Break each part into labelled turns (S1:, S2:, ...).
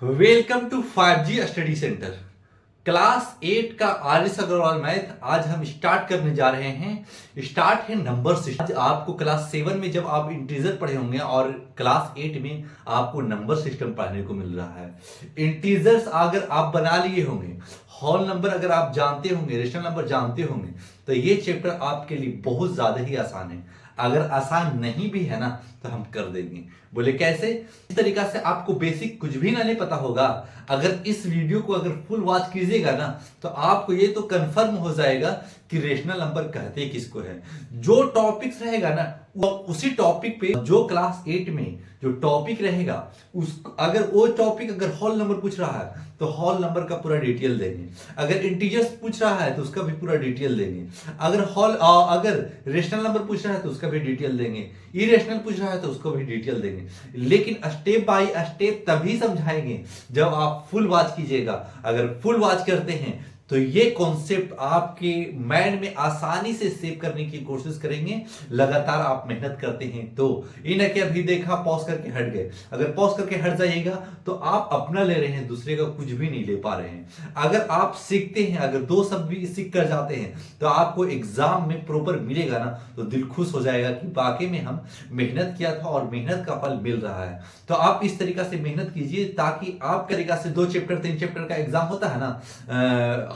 S1: Welcome to 5G study centre. Class 8 का RS. Agarwal math आज हम स्टार्ट करने जा रहे हैं। स्टार्ट है नंबर सिस्टम। आज आपको क्लास 7 में जब आप इंटीजर पढ़े होंगे और क्लास 8 में आपको नंबर सिस्टम पढ़ने को मिल रहा है। इंटीजर्स अगर आप बना लिए होंगे, होल नंबर अगर आप जानते होंगे, रेशनल नंबर जानते होंगे, तो ये चैप्टर आपके लिए बहुत ज्यादा ही आसान है। अगर आसान नहीं भी है ना तो हम कर देंगे। बोले कैसे? इस तरीका से आपको बेसिक कुछ भी ना नहीं पता होगा, अगर इस वीडियो को अगर फुल वॉच कीजिएगा ना तो आपको ये तो कंफर्म हो जाएगा कि रेशनल नंबर कहते किसको है। जो टॉपिक्स रहेगा ना वो उसी टॉपिक पे, जो क्लास 8 में जो टॉपिक रहेगा उस अगर वो टॉपिक अगर होल नंबर पूछ रहा है तो होल नंबर का पूरा डिटेल देंगे। अगर इंटीजर्स पूछ रहा है तो उसका भी पूरा डिटेल देंगे। अगर रेशनल नंबर पूछ रहा है तो उसका भी डिटेल देंगे। इरेशनल पूछ रहा है तो उसको भी डिटेल देंगे। लेकिन स्टेप बाय स्टेप तभी समझाएंगे जब आप फुल वॉच कीजिएगा। अगर फुल वॉच करते हैं तो ये कॉन्सेप्ट आपके माइंड में आसानी से सेव करने की कोशिश करेंगे। लगातार आप मेहनत करते हैं तो इन क्या अभी देखा पॉज करके हट गए। अगर पॉज करके हट जाइएगा तो आप अपना ले रहे हैं, दूसरे का कुछ भी नहीं ले पा रहे हैं। अगर आप सीखते हैं, अगर दो शब्द भी सीख कर जाते हैं तो आपको एग्जाम में प्रॉपर मिलेगा ना तो दिल खुश हो जाएगा कि वाकई में हम मेहनत किया था और मेहनत का फल मिल रहा है। तो आप इस तरीका से मेहनत कीजिए ताकि आप तरीका से 2 चैप्टर 3 चैप्टर का एग्जाम होता है ना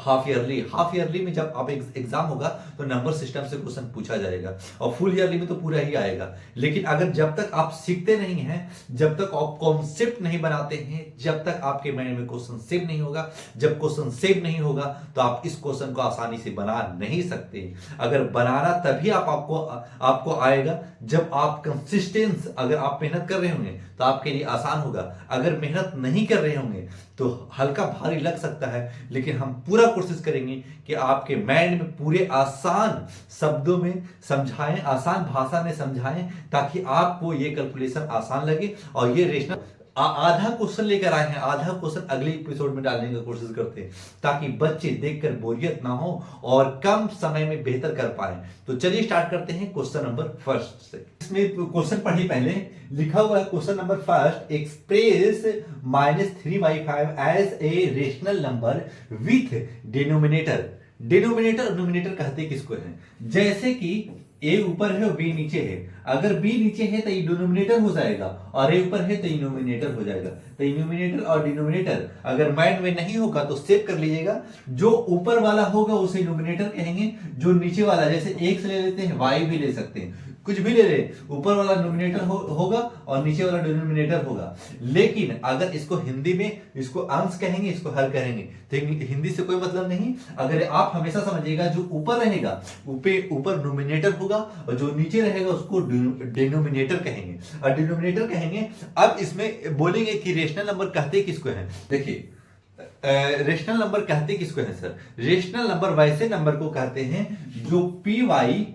S1: हाफ ईयरली में जब आप एग्जाम होगा तो नंबर सिस्टम से क्वेश्चन पूछा जाएगा और फुल ईयरली में तो पूरा ही आएगा। लेकिन अगर जब तक आप सीखते नहीं हैं, जब तक आप कॉन्सेप्ट नहीं बनाते हैं, जब तक आपके माइंड में क्वेश्चन सेव नहीं होगा, जब क्वेश्चन सेव नहीं होगा तो आप इस क्वेश्चन को आसानी से बना नहीं सकते। अगर बनाना तभी आपको आएगा जब आप कंसिस्टेंस, अगर आप मेहनत कर रहे होंगे तो आपके लिए आसान होगा। अगर मेहनत नहीं कर रहे होंगे तो हल्का भारी लग सकता है। लेकिन हम पूरा कोशिश करेंगे कि आपके माइंड में पूरे आसान शब्दों में समझाएं, आसान भाषा में समझाएं ताकि आपको ये कैलकुलेशन आसान लगे। और ये रेशनल आधा क्वेश्चन लेकर आए हैं, आधा क्वेश्चन अगले एपिसोड में डालने की कोशिश करते हैं ताकि बच्चे देखकर बोरियत ना हो और कम समय में बेहतर कर पाए। तो चलिए स्टार्ट करते हैं क्वेश्चन नंबर फर्स्ट से। इसमें क्वेश्चन पढ़िए, पहले लिखा हुआ है question number first, express -3/5 as a rational number with denominator. Denominator और न्यूमिनेटर कहते किसको है? जैसे कि ए ऊपर है और बी नीचे है। अगर बी नीचे है तो ये डिनोमिनेटर हो जाएगा और ए ऊपर है तो ये न्यूमिनेटर हो जाएगा। तो न्यूमिनेटर और डिनोमिनेटर अगर माइंड में नहीं होगा तो सेव कर लीजिएगा। जो ऊपर वाला होगा उसे न्यूमिनेटर कहेंगे, जो नीचे वाला, जैसे एक्स ले लेते हैं, वाई भी ले सकते हैं, कुछ भी ले ले, ऊपर वाला न्यूमिनेटर होगा और नीचे वाला डिनोमिनेटर होगा। लेकिन अगर इसको हिंदी में इसको अंश कहेंगे, इसको हर कहेंगे तो हिंदी से कोई मतलब नहीं। अगर आप हमेशा समझिएगा जो ऊपर रहेगा ऊपर न्यूमिनेटर होगा और जो नीचे रहेगा उसको डिनोमिनेटर कहेंगे और डिनोमिनेटर कहेंगे। अब इसमें बोलेंगे कि रेशनल नंबर कहते किसको है। देखिए रेशनल नंबर कहते किसको है सर? रेशनल नंबर वैसे नंबर को कहते हैं जो पी वाई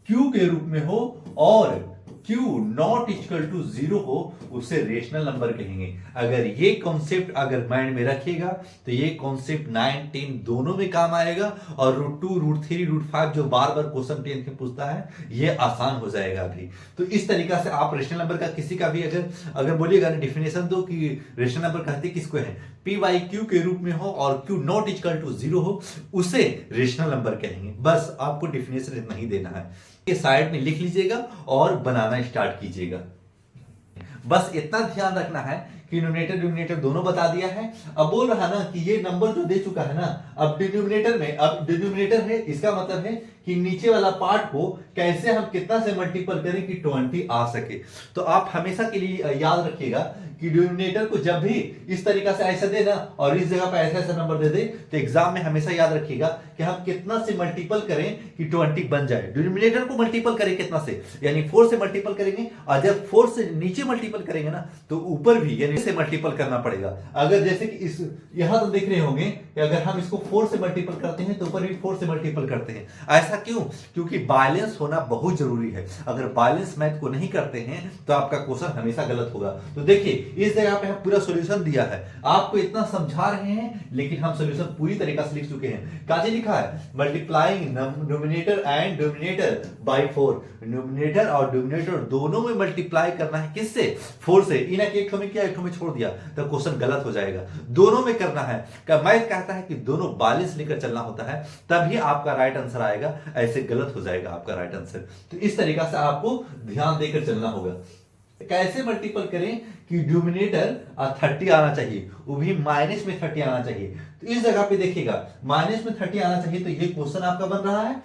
S1: क्यू के रूप में हो और Q नॉट इक्वल टू 0 हो, उसे रेशनल नंबर कहेंगे। अगर ये कॉन्सेप्ट अगर माइंड में रखिएगा तो ये कॉन्सेप्ट 9, 10 दोनों में काम आएगा और √2, √3, √5 जो बार बार क्वेश्चन 10 में पूछता है ये आसान हो जाएगा अभी। तो इस तरीका से आप रेशनल नंबर का किसी का भी अगर बोलिएगा ना डेफिनेशन दो कि रेशनल नंबर कहते किसको है, पी वाई क्यू के रूप में हो और Q नॉट इक्वल टू 0 हो, उसे रेशनल नंबर कहेंगे। बस आपको डेफिनेशन इतना ही देना है, ये साइड में लिख लीजिएगा और बनाना स्टार्ट कीजिएगा। बस इतना ध्यान रखना है कि न्यूमिनेटर डिनोमिनेटर दोनों बता दिया है। अब बोल रहा ना कि ये नंबर जो दे चुका है ना, अब डिनोमिनेटर है, इसका मतलब है कि नीचे वाला पार्ट को कैसे हम कितना से मल्टीपल करें कि 20 आ सके। तो आप हमेशा के लिए याद रखिएगा कि डिनोमिनेटर को जब भी इस तरीका से ऐसा दे ना और इस जगह पर ऐसा ऐसा नंबर दे दे तो एग्जाम में हमेशा याद रखिएगा कि हम कितना से मल्टीपल करें कि 20 बन जाए। डिनोमिनेटर को मल्टीपल करें कितना से, यानी 4 से मल्टीपल करेंगे और जब 4 से नीचे मल्टीपल करेंगे ना तो ऊपर भी यानी से मल्टीपल करना पड़ेगा। अगर जैसे कि इस यहां तो देख रहे होंगे कि अगर हम इसको 4 से मल्टीपल करते हैं तो ऊपर भी 4 से मल्टीपल करते हैं। ऐसा ऐसा क्यों? क्योंकि बैलेंस होना बहुत जरूरी है। अगर बैलेंस मैथ को नहीं करते हैं तो आपका क्वेश्चन हमेशा गलत होगा। तो देखिए इस जगह पे हम पूरा सॉल्यूशन दिया है, आपको इतना समझा रहे हैं लेकिन हम सॉल्यूशन पूरी तरीके से लिख चुके हैं। काजी लिखा है multiplying numerator and denominator by 4। Numerator और डिनोमिनेटर दोनों में मल्टीप्लाई करना है, किससे? 4 से। इन्हें एक में किया, एक में छोड़ दिया तो क्वेश्चन गलत हो जाएगा। दोनों में करना है। मैथ कहता है कि दोनों बैलेंस लेकर चलना होता है, तभी आपका राइट आंसर आएगा, ऐसे गलत हो जाएगा आपका राइट आंसर। तो इस तरीका से आपको ध्यान देकर चलना होगा। कैसे मल्टीपल करें कि डिनोमिनेटर 30 आना चाहिए, वो भी माइनस में 30 आना चाहिए। तो इस जगह पे देखिएगा माइनस में 30 आना चाहिए, तो ये क्वेश्चन आपका बन रहा है।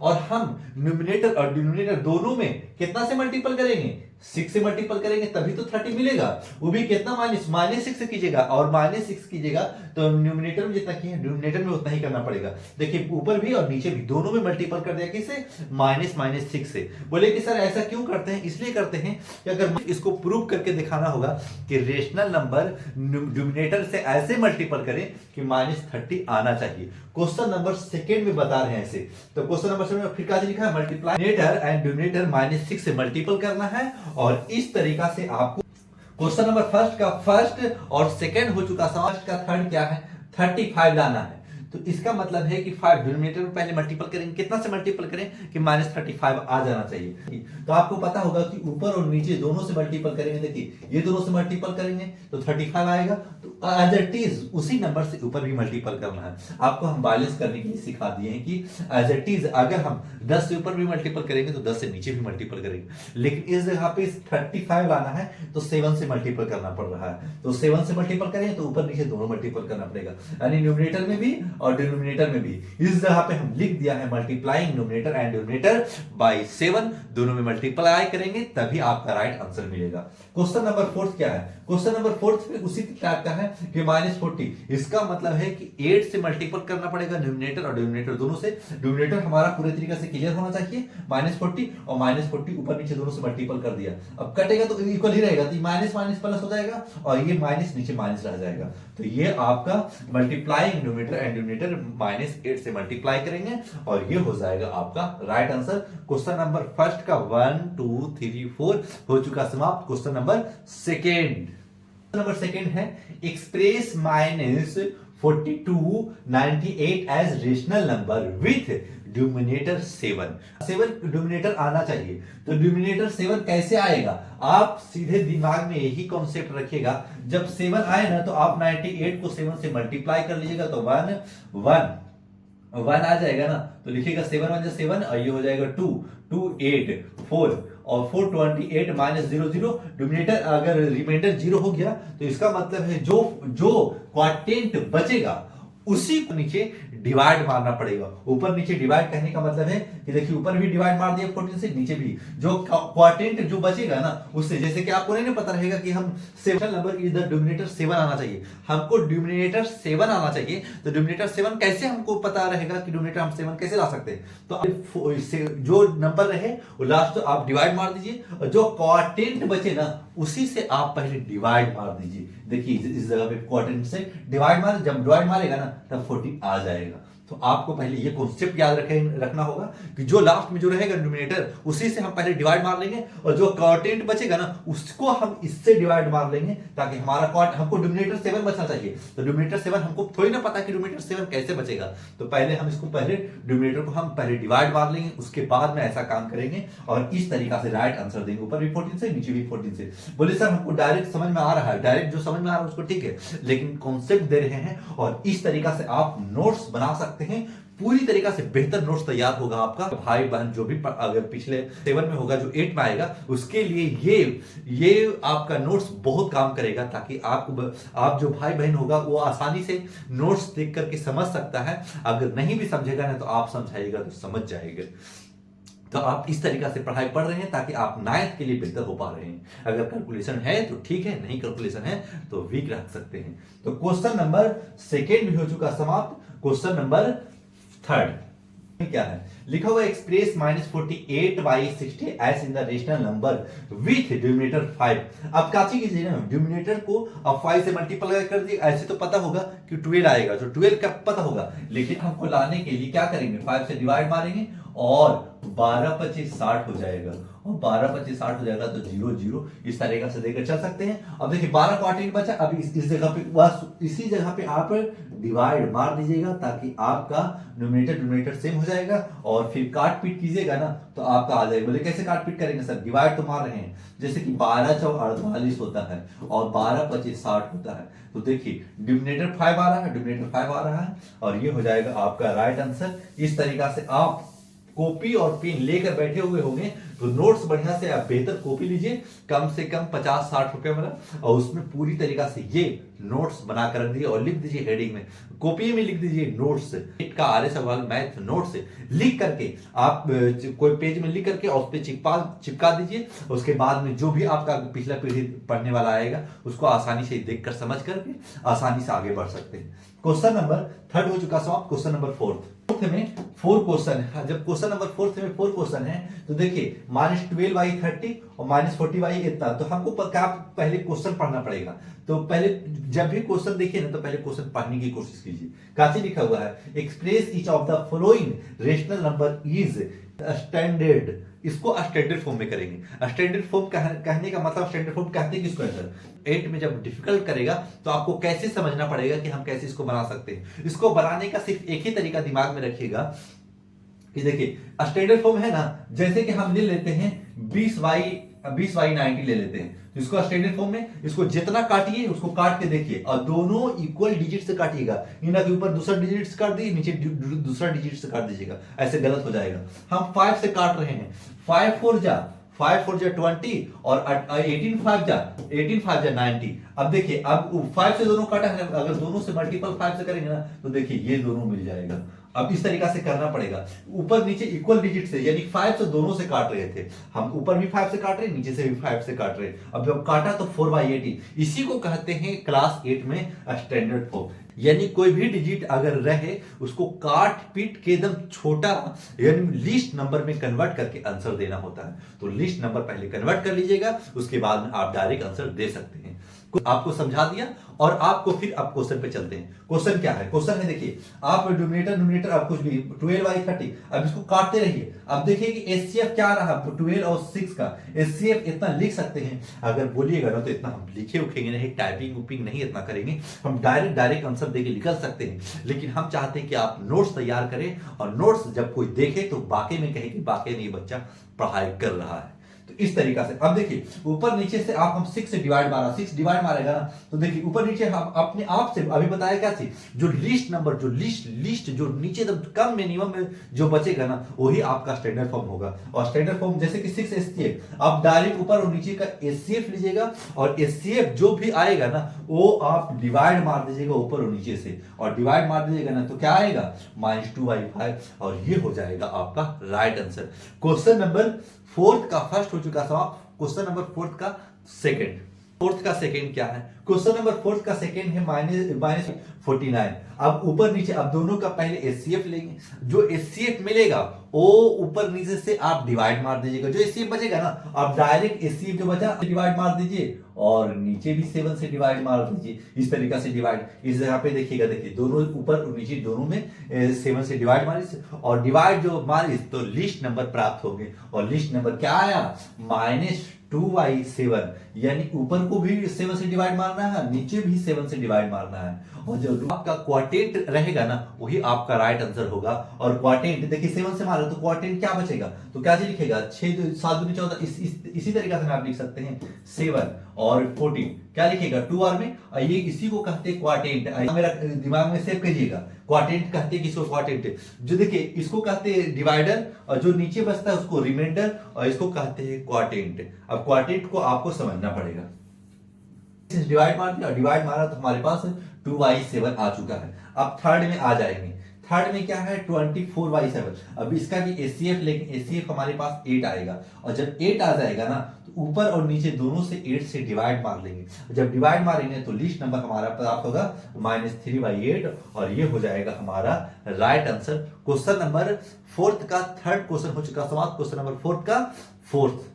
S1: और हम न्यूमरेटर और डिनोमिनेटर दोनों में कितना से मल्टीपल करेंगे? 6 से मल्टीपल करेंगे तभी तो 30 मिलेगा। वो भी कितना? -6 से कीजिएगा और -6 कीजिएगा तो न्यूमरेटर में जितना किया डिनोमिनेटर में उतना ही करना पड़ेगा। देखिए ऊपर भी और नीचे भी दोनों में मल्टीपल कर दिया, किससे? -6 से। बोले कि सर ऐसा क्यों करते हैं? इसलिए करते हैं कि अगर इसको प्रूव करके दिखाना होगा कि रेशनल नंबर डिनोमिनेटर से ऐसे मल्टीपल करें कि -30 आना चाहिए। क्वेश्चन नंबर सेकंड में बता रहे हैं ऐसे। तो क्वेश्चन नंबर सेकंड में फिर क्या लिखा है? मल्टीप्लाई न्यूमरेटर एंड डिनोमिनेटर -6 से मल्टीपल करना है। और इस तरीका से आपको क्वेश्चन नंबर फर्स्ट का फर्स्ट और सेकंड हो चुका, समाज का थर्ड क्या है? 35 लाना है। तो इसका मतलब है कि 5 डिनोमिनेटर में पहले मल्टीपल करेंगे, कितना से मल्टीपल करें कि -35 आ जाना चाहिए। तो आपको पता होगा कि ऊपर और नीचे दोनों से मल्टीपल करेंगे। देखिए ये दोनों से मल्टीपल करेंगे तो 35 आएगा। तो एज इट इज उसी नंबर से ऊपर भी मल्टीपल करना है। आपको हम बैलेंस करने के लिए सिखा दिए हैं कि एज इट इज अगर हम 10 से ऊपर भी मल्टीपल करेंगे तो 10 से नीचे भी मल्टीपल करेंगे, लेकिन इस जगह पे 35 लाना है तो 7 से मल्टीपल करना पड़ रहा है। तो 7 से मल्टीपल करें तो ऊपर नीचे दोनों मल्टीपल करना पड़ेगा, यानी न्यूमरेटर में भी और डिनोमिनेटर में भी। इस जगह पे हम लिख दिया है multiplying numerator and denominator by 7, दोनों में मल्टीप्लाई करेंगे तभी आपका राइट आंसर मिलेगा। क्वेश्चन नंबर 4 क्या है? क्वेश्चन नंबर 4 में उसी टाइप का है कि -40। इसका मतलब है कि 8 से मल्टीपल करना पड़ेगा न्यूमरेटर और डिनोमिनेटर दोनों से। डिनोमिनेटर हमारा पूरे तरीके से क्लियर होना चाहिए, -40 और -40 ऊपर नीचे दोनों से मल्टीपल कर दिया। अब कटेगा तो इक्वल ही रहेगा, तो माइनस माइनस प्लस हो जाएगा और ये माइनस नीचे माइनस रह जाएगा। तो ये आपका मल्टीप्लाइंग न्यूमरेटर एंड डिनोमिनेटर -8 से मल्टीप्लाई करेंगे और ये हो जाएगा आपका right answer. Question number first का 1 2 3 4 हो चुका समाप्त। क्वेश्चन नंबर सेकेंड है express -4298 as rational number with denominator 7 denominator आना चाहिए। तो डिनोमिनेटर 7 कैसे आएगा? आप सीधे दिमाग में यही कॉन्सेप्ट रखिएगा, जब 7 आए ना तो आप 98 को 7 से मल्टीप्लाई कर लीजिएगा तो 1 आ जाएगा ना। तो लिखिएगा 7 1 7 और ये हो जाएगा 2 2 8 4 और 428 -0 डिनोमिनेटर अगर रिमाइंडर 0 हो गया तो इसका मतलब है जो क्वाड्रेंट बचेगा उसी को नीचे डिवाइड मारना पड़ेगा। ऊपर नीचे डिवाइड कहने का मतलब है कि देखिए ऊपर भी डिवाइड मार दिया 14 से, नीचे भी जो क्वाड्रेंट जो बचेगा ना उससे, जैसे कि आपको नहीं पता रहेगा कि हम 7 नंबर इधर डिनोमिनेटर 7 आना चाहिए, हमको डिनोमिनेटर 7 आना चाहिए। तो डिनोमिनेटर 7 कैसे हमको पता रहेगा कि डिनोमिनेटर हम 7 कैसे ला सकते हैं? तो जो नंबर रहे वो लास्ट तो आप डिवाइड मार दीजिए और जो क्वाड्रेंट बचे ना उसी से आप पहले डिवाइड मार दीजिए। देखिए इस जगह पे क्वाड्रेंट से डिवाइड मार, जब डिवाइड मारेगा ना तब 40 आ जाएगा। तो आपको पहले ये कॉन्सेप्ट याद रखना होगा कि जो लास्ट में जो रहेगा डिनोमिनेटर उसी से हम पहले डिवाइड मार लेंगे और जो क्वाड्रेंट बचेगा ना उसको हम इससे डिवाइड मार लेंगे ताकि हमारा हमको डिनोमिनेटर 7 बचना चाहिए। तो डिनोमिनेटर 7 हमको थोड़ी ना पता कि डिनोमिनेटर 7 कैसे बचेगा, तो पहले हम इसको पहले डिनोमिनेटर को हम पहले डिवाइड मार लेंगे, उसके बाद में ऐसा काम करेंगे और इस तरीका से राइट आंसर देंगे। ऊपर भी 14 से नीचे भी 14 से। बोले सर हमको डायरेक्ट समझ में आ रहा है, डायरेक्ट जो समझ में आ रहा है उसको ठीक है, लेकिन कॉन्सेप्ट दे रहे हैं और इस तरीका से आप नोट्स बना सकते हैं। पूरी तरीका से बेहतर नोट्स तैयार होगा आपका। भाई बहन जो भी अगर पिछले 7 में होगा जो 8 में आएगा उसके लिए ये आपका नोट्स बहुत काम करेगा, ताकि आप जो भाई बहन होगा वो आसानी से नोट्स देख करके समझ सकता है। अगर नहीं भी समझेगा ना तो आप समझाइएगा तो समझ जाएगा। तो आप इस तरीका से पढ़ाई पढ़ रहे हैं ताकि आप 9th के लिए बेहतर हो पा रहे हैं। अगर कैलकुलेशन है तो ठीक है, नहीं कैलकुलेशन है तो वीक रख सकते हैं। तो क्वेश्चन नंबर सेकेंड भी हो चुका समाप्त। क्वेश्चन नंबर थर्ड क्या है लिखा हुआ express -48/60 S in the rational number with denominator 5। अब काची कीजिए ना, डिनोमिनेटर को अब 5 से मल्टीप्लाई कर दिए, ऐसे तो पता होगा कि 12 आएगा, तो 12 का पता होगा, लेकिन हमको लाने के लिए क्या करेंगे, 5 से डिवाइड मारेंगे और 12 25 60 हो जाएगा, और 12 25 60 हो जाएगा तो 0 0 इस तरीके से देकर चल सकते हैं। अब देखिए 12 क्वार्टर बचा, अब इस जगह पे बस इसी जगह पे आप डिवाइड मार दीजिएगा ताकि आपका न्यूमरेटर सेम हो जाएगा, और फिर काट पीट कीजिएगा ना तो आपका आ जाएगा। बोले कैसे काट पीट करेंगे सर, डिवाइड तो मार रहे हैं, जैसे कि 12 चौ 48 होता है और 12 25 60 होता है, तो देखिए डिनोमिनेटर 5 आ रहा है, डिनोमिनेटर 5 आ रहा है, और ये हो जाएगा आपका राइट आंसर। इस तरीका से आप कॉपी और पेन लेकर बैठे हुए होंगे तो नोट्स बढ़िया से आप बेहतर कॉपी लीजिए, कम से कम 50-60 रुपए वाला, और उसमें पूरी तरीका से ये नोट्स बनाकर रख दीजिए और लिख दीजिए हेडिंग में, कॉपी में लिख दीजिए नोट्स का आर्य सवाल मैथ नोट्स लिख करके आप कोई पेज में लिख करके और उस पर चिपका दीजिए। उसके बाद में जो भी आपका पिछला पीढ़ी पढ़ने वाला आएगा उसको आसानी से देखकर समझ करके आसानी से आगे बढ़ सकते हैं। क्वेश्चन नंबर 3 हो चुका समाप्त। क्वेश्चन नंबर 4 में 4 क्वेश्चन है। जब क्वेश्चन नंबर 4 में 4 क्वेश्चन है तो देखिए -12/30 और -40/, इतना तो हमको पहले क्वेश्चन पढ़ना पड़ेगा। तो पहले जब भी क्वेश्चन देखिए ना तो पहले क्वेश्चन पढ़ने की कोशिश कीजिए। काची लिखा हुआ है express each of the following rational number is standard, इसको स्टैंडर्ड फॉर्म में करेंगे। स्टैंडर्ड फॉर्म कहने का मतलब स्टैंडर्ड फॉर्म कहते हैं किसको है सर, 8 में जब डिफिकल्ट करेगा तो आपको कैसे समझना पड़ेगा कि हम कैसे इसको बना सकते हैं। इसको बनाने का सिर्फ एक ही तरीका दिमाग में रखिएगा कि देखिए स्टैंडर्ड फॉर्म है ना, जैसे कि हम ले लेते हैं 20/90 ले लेते हैं, तो इसको स्टैंडर्ड फॉर्म में इसको जितना काटिए उसको काट के देखिए और दोनों इक्वल डिजिट से काटिएगा, इनके के ऊपर दूसरा डिजिट से काट दीजिए, नीचे दूसरा डिजिट से काट दीजिएगा, ऐसे गलत हो जाएगा। हम 5 से काट रहे हैं, 5 4 जा 20 और 18 5 जा 90। अब देखिए अब 5 से दोनों काटा है, अगर दोनों से मल्टीपल 5 से करेंगे ना तो देखिए ये दोनों मिल जाएगा। अब इस तरीका से करना पड़ेगा, ऊपर नीचे इक्वल डिजिट से, यानी 5 से दोनों से काट रहे थे हम, ऊपर भी 5 से काट रहे नीचे से भी 5 से काट रहे। अब जब काटा तो 4/80, इसी को कहते हैं क्लास 8 में स्टैंडर्ड फॉर्म, यानी कोई भी डिजिट अगर रहे उसको काट पीट के एकदम छोटा यानी लिस्ट नंबर में कन्वर्ट करके आंसर देना होता है। तो लिस्ट नंबर पहले कन्वर्ट कर लीजिएगा, उसके बाद में आप डायरेक्ट आंसर दे सकते हैं। आपको समझा दिया और आपको फिर आप क्वेश्चन पे चलते हैं। क्वेश्चन क्या है, क्वेश्चन है देखिए आप डिनोमिनेटर आप कुछ भी 12/30, अब इसको काटते रहिए। अब देखिए कि एचसीएफ क्या रहा 12 और 6 का, एचसीएफ इतना लिख सकते हैं, अगर बोलिएगा ना तो इतना हम लिखे उखेंगे नहीं, टाइपिंग उपिंग नहीं इतना करेंगे, हम डायरेक्ट आंसर देके निकल सकते हैं। लेकिन हम चाहते हैं कि आप नोट्स तैयार करें और नोट्स जब कोई देखे तो वाकई में कहे कि वाकई में ये बच्चा पढ़ाई कर रहा है। तो इस तरीका से अब देखिए ऊपर नीचे से आप हम 6 से डिवाइड मारा, 6 डिवाइड मारेगा ना तो देखिए ऊपर नीचे हम अपने आप से अभी बताया क्या चीज, जो लिस्ट नंबर जो लिस्ट जो नीचे एकदम कम मिनिमम में जो बचेगा ना वही आपका स्टैंडर्ड फॉर्म होगा। और स्टैंडर्ड फॉर्म जैसे कि 6 एचसीएफ, आप डायरेक्ट ऊपर और नीचे का एचसीएफ लीजिएगा और एचसीएफ जो भी आएगा ना वो आप डिवाइड मार दीजिएगा ऊपर और नीचे से, और डिवाइड मार दीजिएगा ना तो क्या आएगा -2/5, और ये हो जाएगा आपका राइट आंसर। क्वेश्चन नंबर 4 का फर्स्ट हो चुका समाप्त। क्वेश्चन नंबर 4 का सेकंड, 4 का सेकंड क्या है, क्वेश्चन नंबर 4 का सेकंड है -49। अब ऊपर नीचे अब दोनों का पहले एचसीएफ लेंगे, जो एचसीएफ मिलेगा वो ऊपर नीचे से आप डिवाइड मार दीजिएगा, जो एचसीएफ बचेगा ना आप डायरेक्ट एचसीएफ जो बचा डिवाइड मार दीजिए और नीचे भी 7 से डिवाइड मार दीजिए। इस तरीका से डिवाइड इस जगह पे देखिएगा, देखिए दोनों ऊपर और नीचे दोनों में 7 से डिवाइड मारी और डिवाइड जो मारी तो लिस्ट नंबर प्राप्त हो गए, और लिस्ट नंबर क्या आया -2/7, यानी ऊपर को भी 7 से डिवाइड मारना है, नीचे भी 7 से डिवाइड मारना है, और जो आपका क्वार्टेंट रहेगा ना वही आपका राइट आंसर होगा। और क्वार्टेंट देखिए 7 से मारा तो क्वार्टेंट क्या बचेगा, तो क्या लिखेगा 6 7 दूनी 14, इसी तरीका से आप लिख सकते हैं 7 और 14 क्या लिखेगा 2r में, और ये इसी को कहते हैं क्वार्टेंट। मेरा दिमाग में सेव कीजिएगा, क्वार्टेंट कहते हैं किसको, क्वार्टेंट जो देखिए इसको कहते हैं डिवाइडर, और जो नीचे बचता है उसको रिमाइंडर, और इसको कहते हैं क्वार्टेंट। अब क्वार्टेंट को आपको समझना पड़ेगा। डिवाइड मार दिया, डिवाइड मारा तो हमारे पास 2/7 आ चुका है। अब थर्ड में आ जाएंगे, थर्ड में क्या है 24/7। अब इसका भी एचसीएफ, लेकिन एचसीएफ हमारे पास 8 आएगा, और जब 8 आ जाएगा ना तो ऊपर और नीचे दोनों से 8 से डिवाइड मार लेंगे। जब डिवाइड मारेंगे तो लीस्ट नंबर हमारा प्राप्त होगा -3/8, और ये हो जाएगा हमारा राइट आंसर। क्वेश्चन नंबर 4 का थर्ड क्वेश्चन हो चुका समाप्त। क्वेश्चन नंबर 4 का फोर्थ।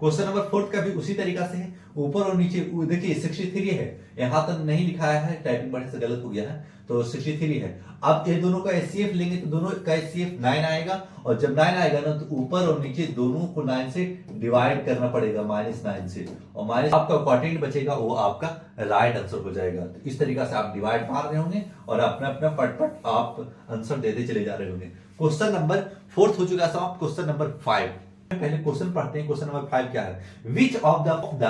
S1: क्वेश्चन नंबर 4 का भी उसी तरीका से है, ऊपर और नीचे देखिए 63 है, यहां तक नहीं लिखाया है, टाइपिंग बढ़ने से गलत हो गया है, तो 63 है। अब ये दोनों का एचसीएफ लेंगे तो दोनों का एचसीएफ 9 आएगा, और जब 9 आएगा ना तो ऊपर और नीचे दोनों को 9 से डिवाइड करना पड़ेगा, -9 से, और माइनस आपका क्वाड्रेंट बचेगा, वो आपका राइट आंसर हो जाएगा। तो इस तरीका से आप डिवाइड मार रहे होंगे और अपना अपना पट आप आंसर देते चले जा रहे होंगे। क्वेश्चन नंबर 4 हो चुका समाप्त। क्वेश्चन नंबर 5, पहले क्वेश्चन पढ़ते हैं। क्वेश्चन नंबर 5 क्या है, which of the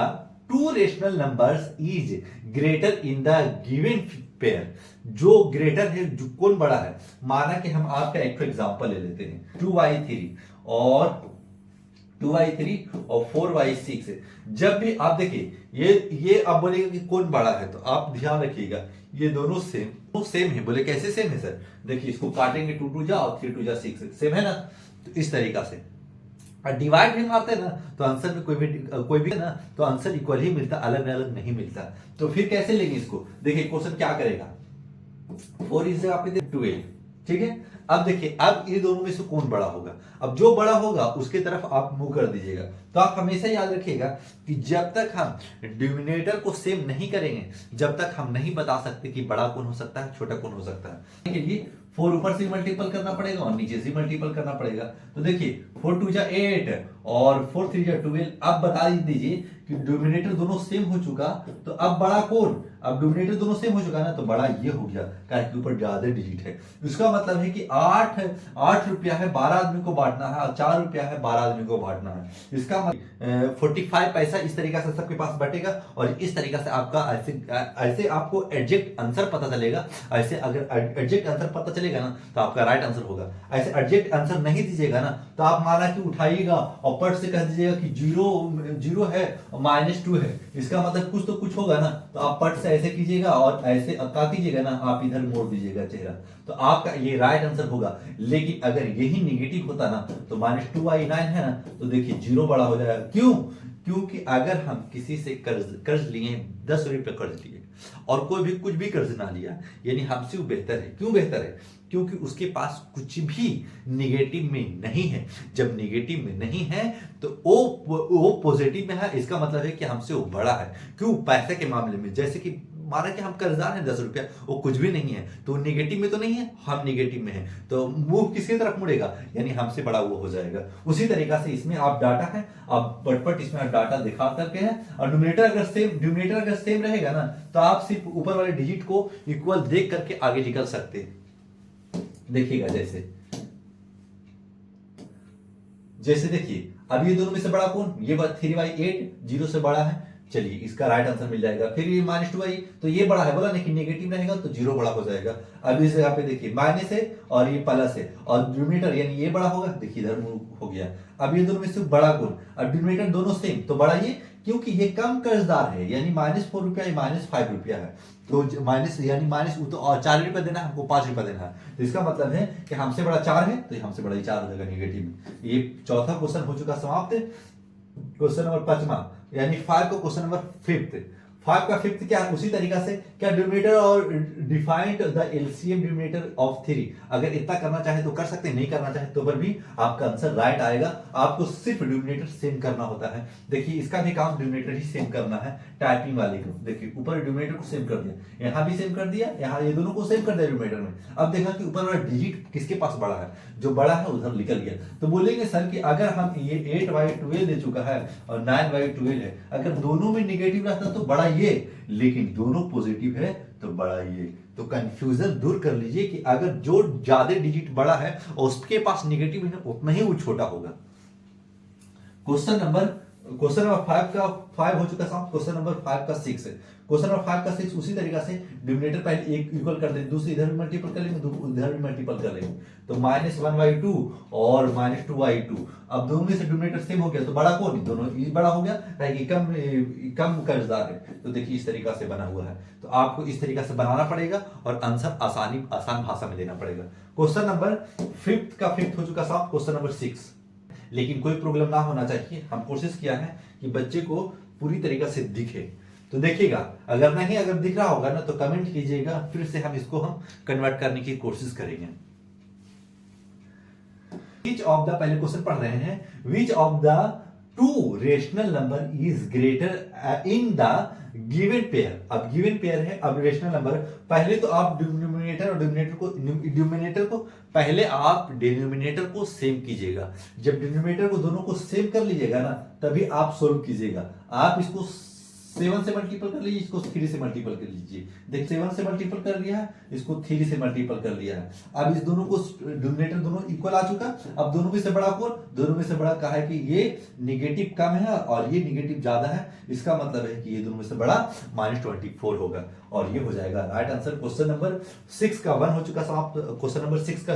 S1: two rational numbers is greater in the given pair. जो ग्रेटर है, जो कौन बड़ा है, माना कि हम आपका एक एग्जांपल ले लेते हैं 2y3 और 4y6। जब भी आप देखिए ये आप बोलेगा कि कौन बड़ा है, तो आप ध्यान रखिएगा ये दोनों सेम है। बोले कैसे सेम है सर, देखिए इसको काटेंगे 2 2 जा और 3 2 जा 6, सेम है ना। तो इस तरीका से डिवाइड भी मारते हैं ना तो आंसर में कोई भी ना तो आंसर इक्वल ही मिलता, अलग अलग नहीं मिलता। तो फिर कैसे लेंगे इसको, देखिए क्वेश्चन क्या करेगा, 4 इज आपके 12, ठीक है। अब देखिए अब ये दोनों में से कौन बड़ा होगा, अब जो बड़ा होगा उसके तरफ आप मुंह कर दीजिएगा। तो आप हमेशा याद रखिएगा कि जब तक हम डिनोमिनेटर को सेम नहीं करेंगे, जब तक हम नहीं बता सकते कि बड़ा कौन हो सकता है, छोटा कौन हो सकता है। के लिए 4 ऊपर से मल्टीपल करना पड़ेगा और नीचे से मल्टीपल करना पड़ेगा। तो देखिए 4 2 जा 8 और 4 3 जा 12। अब बता दीजिए कि डिनोमिनेटर दोनों सेम हो चुका, तो अब बड़ा कौन, अब डिनोमिनेटर दोनों सेम हो चुका ना, तो बड़ा ये हो गया, कारण ऊपर ज्यादा डिजिट है। इसका मतलब है कि 8 रुपया है, 12 आदमी को बांटना है, और 4 रुपया है, 12 आदमी को बांटना है। इसका मतलब 45 पैसा इस तरीका से सबके पास बटेगा, और इस तरीका से आपका ऐसे आपको एग्जैक्ट आंसर पता चलेगा। ऐसे अगर एग्जैक्ट आंसर पता चलेगा ना तो आपका राइट आंसर होगा। ऐसे एग्जैक्ट आंसर नहीं दीजिएगा ना तो आप माना कि उठाइएगा और पट से कह दीजिएगा कि जीरो है और -2 है, इसका मतलब कुछ तो कुछ होगा ना, तो आप पट से ऐसे कीजिएगा और ऐसे क्या कीजिएगा ना, आप इधर मोड़ दीजिएगा चेहरा, तो आपका ये राइट आंसर होगा। लेकिन अगर यही निगेटिव होता ना तो -2y9 है ना, तो देखिए 0 बड़ा हो जाएगा। क्यों, क्योंकि अगर हम किसी से कर्ज लिए 10 रुपये कर्ज लिए और कोई भी कुछ भी कर्ज ना लिया, यानी हमसे वो बेहतर है। क्यों बेहतर है, क्योंकि उसके पास कुछ भी निगेटिव में नहीं है। जब निगेटिव में नहीं है तो वो पॉजिटिव में है, इसका मतलब है कि हमसे वो बड़ा है। क्यों, पैसे के मामले में, जैसे कि माना कि हम कर्जदार हैं 10 रुपया, वो कुछ भी नहीं है, तो निगेटिव में तो नहीं है, हम निगेटिव में हैं, तो मुंह किसकी तरफ मुड़ेगा, यानी हमसे बड़ा वो हो जाएगा। उसी तरीका से इसमें आप डाटा है, आप पट इसमें आप डाटा दिखा करके हैं, और डिनोमिनेटर अगर सेम रहेगा ना तो आप सिर्फ ऊपर वाले डिजिट को इक्वल देख करके आगे निकल सकते हैं। देखिएगा जैसे देखिए अब ये दोनों में से बड़ा कौन, ये 3/8 0 से बड़ा है, चलिए इसका राइट आंसर मिल जाएगा। फिर ये -2y, तो ये बड़ा है, बोला लेकिन नेगेटिव रहेगा तो 0 बड़ा हो जाएगा। अब इस जगह पे देखिए माइनस है और ये प्लस है, और डिनोमिनेटर यानी ये बड़ा होगा, देखिए इधर हो गया। अब ये दोनों में से बड़ा कौन, अब डिनोमिनेटर दोनों सेम, तो बड़ा ये, क्योंकि ये कम कर्जदार है, यानी -4 रुपया, -5 रुपया है, तो माइनस यानी माइनस तो और 4 रुपया देना है, हमको 5 रुपया देना है, तो इसका मतलब है कि हमसे बड़ा 4 है, तो हमसे बड़ा 4 हो जाएगा निगेटिव में। ये चौथा क्वेश्चन हो चुका समाप्त। क्वेश्चन नंबर 5वां, यानी 5 को क्वेश्चन नंबर 5 का 5 क्या है, उसी तरीका से क्या डिनोमिनेटर और defined the LCM denominator of 3। अगर इतना करना चाहे तो कर सकते हैं, नहीं करना चाहे तो पर भी आपका आंसर राइट आएगा। आपको सिर्फ डिनोमिनेटर सेम करना होता है। देखिए इसका भी काम डिनोमिनेटर ही सेम करना है, टाइपिंग वाले को। देखिए ऊपर डिनोमिनेटर को सेम कर दिया, यहाँ भी सेम कर दिया, यहाँ ये दोनों को सेम कर दिया डिनोमिनेटर में। अब देखा कि ऊपर वाला डिजिट किसके पास बड़ा है, जो बड़ा है उधर निकल गया। तो बोलेंगे सर कि अगर हम ये 8/12 दे चुका है और 9/12 है, अगर दोनों में निगेटिव रहता तो बड़ा ये, लेकिन दोनों पॉजिटिव है तो बड़ा ये। तो कंफ्यूजन दूर कर लीजिए कि अगर जो ज्यादा डिजिट बड़ा है और उसके पास निगेटिव है उतना ही वो छोटा होगा। क्वेश्चन नंबर 5 का 5 हो चुका साहब। क्वेश्चन नंबर 5 का 6 है। क्वेश्चन नंबर 5 का 6 उसी तरीका से डिनोमिनेटर पहले एक इक्वल कर देंगे, दूसरे इधर भी मल्टीपल कर लेंगे, इधर भी मल्टीपल कर लेंगे, तो -1/2 और -2/2। अब दोनों में से डिनोमिनेटर सेम हो गया तो बड़ा कौन, दोनों ये बड़ा हो गया, ताकि कम कर्जदार है। तो देखिए इस तरीका से बना हुआ है, तो आपको इस तरीका से बनाना पड़ेगा और आंसर आसान भाषा में देना पड़ेगा। क्वेश्चन नंबर 5 हो चुका साहब, क्वेश्चन नंबर 6। लेकिन कोई प्रॉब्लम ना होना चाहिए, हम कोशिश किया है कि बच्चे को पूरी तरीका से दिखे। तो देखिएगा, अगर दिख रहा होगा ना तो कमेंट कीजिएगा, फिर से हम इसको कन्वर्ट करने की कोशिश करेंगे। Which of the, पहले क्वेश्चन पढ़ रहे हैं, which of the two rational number is greater in the given pair। अब गिवन पेयर है, अब रेशनल नंबर, पहले तो आप डिनोमिनेटर और डिनोमिनेटर को पहले आप डिनोमिनेटर को सेम कीजिएगा। जब डिनोमिनेटर को दोनों को सेम कर लीजिएगा ना, तभी आप सोल्व कीजिएगा। आप इसको 7 से मल्टीपल कर लीजिए, इसको 3 से मल्टीपल कर लीजिए। देख 7 से मल्टीपल कर लिया है, इसको 3 से मल्टीपल कर लिया है। अब इस दोनों को डिनोमिनेटर दोनों इक्वल आ चुका। अब दोनों में से बड़ा कौन, दोनों में से बड़ा कहा है कि ये निगेटिव कम है और ये निगेटिव ज्यादा है, इसका मतलब है कि ये दोनों में से बड़ा -24 होगा और ये हो जाएगा राइट आंसर। क्वेश्चन नंबर 6 का 1 हो चुका समाप्त। क्वेश्चन नंबर 6 का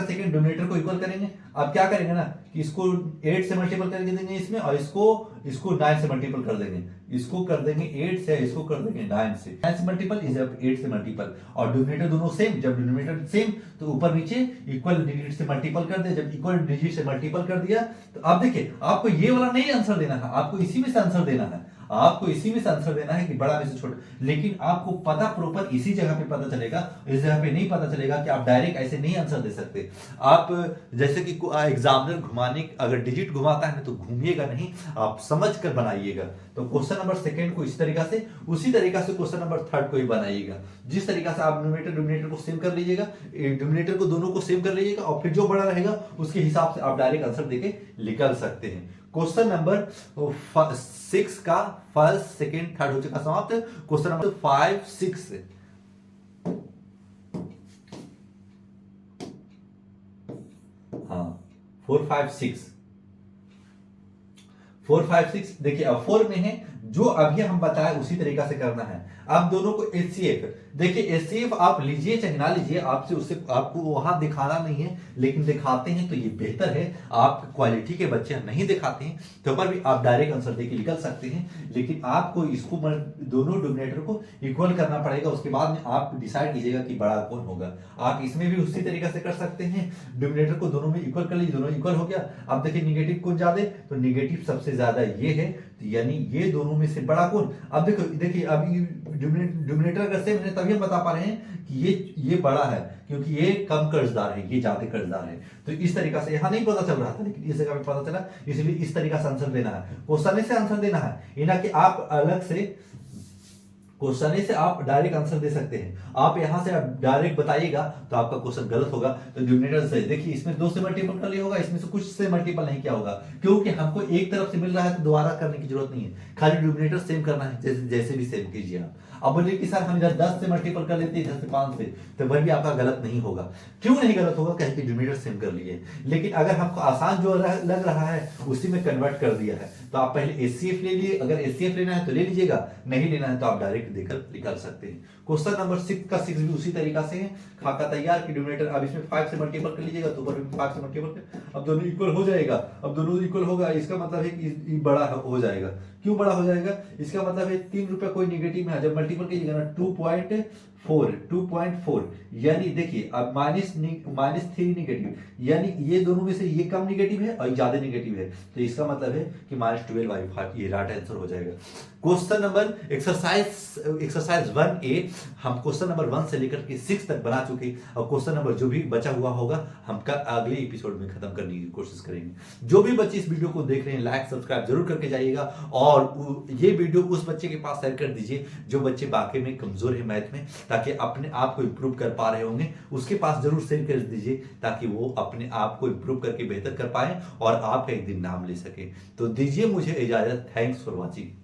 S1: सेकंड डिनोमिनेटर को इक्वल करेंगे। अब क्या करेंगे ना कि इसको 8 से मल्टीपल करके देंगे इसमें, और इसको 9 से मल्टीपल कर देंगे। इसको कर देंगे 8 से, इसको कर देंगे 9 से। 9 से मल्टीपल इज 8 से मल्टीपल, और डिनोमिनेटर दोनों सेम। जब डिनोमिनेटर सेम तो ऊपर नीचे इक्वल डिजिट से मल्टीपल कर दे। जब इक्वल डिजिट से मल्टीपल कर दिया तो अब देखिए, आपको ये वाला नहीं आंसर देना है, आपको इसी में से आंसर देना है। आपको इसी में से आंसर देना है कि बड़ा में से छोटा, लेकिन आपको पता प्रॉपर इसी जगह पे पता चलेगा। इस जगह पे नहीं पता चलेगा कि आप डायरेक्ट ऐसे नहीं आंसर दे सकते। आप जैसे कि एग्जामिनर घुमाने, अगर डिजिट घुमाता है ना तो घूमिएगा नहीं, आप समझ कर बनाइएगा। तो क्वेश्चन नंबर 2 को इस तरीका से, उसी तरीका से क्वेश्चन नंबर 3 को ही बनाइएगा। जिस तरीका से आप डिनोमिनेटर को सेम कर लीजिएगा, डिनोमिनेटर को दोनों को सेम कर लीजिएगा, और फिर जो बड़ा रहेगा उसके हिसाब से आप डायरेक्ट आंसर देके निकल सकते हैं। क्वेश्चन नंबर 6 का 1st, 2nd, 3rd हो चुका समाप्त। क्वेश्चन नंबर 5, 6 4, 5, 6 देखिए। अब 4 में है, जो अभी हम बताए उसी तरीका से करना है। आप दोनों को HCF, देखिए HCF आप लीजिए चाहे ना लीजिए, आपसे उससे आपको वहां दिखाना नहीं है, लेकिन दिखाते हैं तो ये बेहतर है। आप क्वालिटी के बच्चे नहीं दिखाते हैं तो पर भी आप डायरेक्ट आंसर देके निकल सकते हैं, लेकिन आपको इसको दोनों डिनोमिनेटर को इक्वल करना पड़ेगा। उसके बाद में आप डिसाइड कीजिएगा कि बड़ा कौन होगा। आप इसमें भी उसी तरीका से कर सकते हैं, डिनोमिनेटर को दोनों में इक्वल कर लीजिए, दोनों इक्वल हो गया। अब देखिए निगेटिव कौन ज्यादा है, तो निगेटिव सबसे ज्यादा ये है, यानी ये दोनों में से बड़ा कौन। अब देखिए अब डिनोमिनेटर अगर सेम है तभी हम बता पा रहे हैं कि ये बड़ा है, क्योंकि ये कम कर्जदार है, ये ज्यादा कर्जदार है। तो इस तरीका से यहाँ नहीं पता चल रहा था, लेकिन इस जगह पे पता चला, इसलिए इस तरीका से आंसर देना है। क्वेश्चन से आंसर देना है, ये ना कि आप अलग से क्वेश्चन से आप डायरेक्ट आंसर दे सकते हैं। आप यहां से आप डायरेक्ट बताइएगा तो आपका क्वेश्चन गलत होगा। तो डिनोमिनेटर से देखिए, इसमें 2 से मल्टीपल कर लिया होगा, इसमें से कुछ से मल्टीपल नहीं किया होगा, क्योंकि हमको एक तरफ से मिल रहा है तो दोबारा करने की जरूरत नहीं है, खाली डिनोमिनेटर सेम करना है। जैसे भी सेम कीजिए आप। अब बोलिए कि सर हम इधर 10 से मल्टीपल कर लेते हैं, इधर से 5 से, तो वह भी आपका गलत नहीं होगा। क्यों नहीं गलत होगा, कहीं कि डिनोमिनेटर सेम कर लिए। लेकिन अगर हमको आसान जो लग रहा है उसी में कन्वर्ट कर दिया है, तो आप पहले HCF ले लिए। अगर HCF लेना है तो ले लीजिएगा, नहीं लेना है तो आप डायरेक्ट देकर निकाल सकते हैं। क्वेश्चन नंबर 6 का 6 भी उसी तरीका से है। खाका तैयार कि डिनोमिनेटर अब इसमें 5 से मल्टीपल कर लीजिएगा तो ऊपर भी 5 से मल्टीपल कर, अब दोनों इक्वल हो जाएगा। अब दोनों इक्वल होगा, इसका मतलब है कि बड़ा हो जाएगा। क्यों बड़ा हो जाएगा, इसका मतलब है 3 रुपया कोई निगेटिव में है, जब मल्टीपल कीजिएगा ना 2.4, यानी देखिए अब -3 निगेटिव, यानी ये दोनों में से ये कम निगेटिव है और ज्यादा निगेटिव है, तो इसका मतलब है कि -12/5 ये राइट आंसर हो जाएगा। क्वेश्चन नंबर एक्सरसाइज 1A हम क्वेश्चन नंबर 1 से लेकर के 6 तक बना चुके, और क्वेश्चन नंबर जो भी बचा हुआ होगा हम अगले एपिसोड में खत्म करने की कोशिश करेंगे। जो भी बच्चे इस वीडियो को देख रहे हैं लाइक सब्सक्राइब जरूर करके जाइएगा, और ये वीडियो उस बच्चे के पास शेयर कर दीजिए जो बच्चे वाकई में कमजोर है मैथ में, ताकि अपने आप को इम्प्रूव कर पा रहे होंगे, उसके पास जरूर शेयर कर दीजिए, ताकि वो अपने आप को इम्प्रूव करके बेहतर कर पाए और आपका एक दिन नाम ले सके। तो दीजिए मुझे इजाजत। Thanks for watching.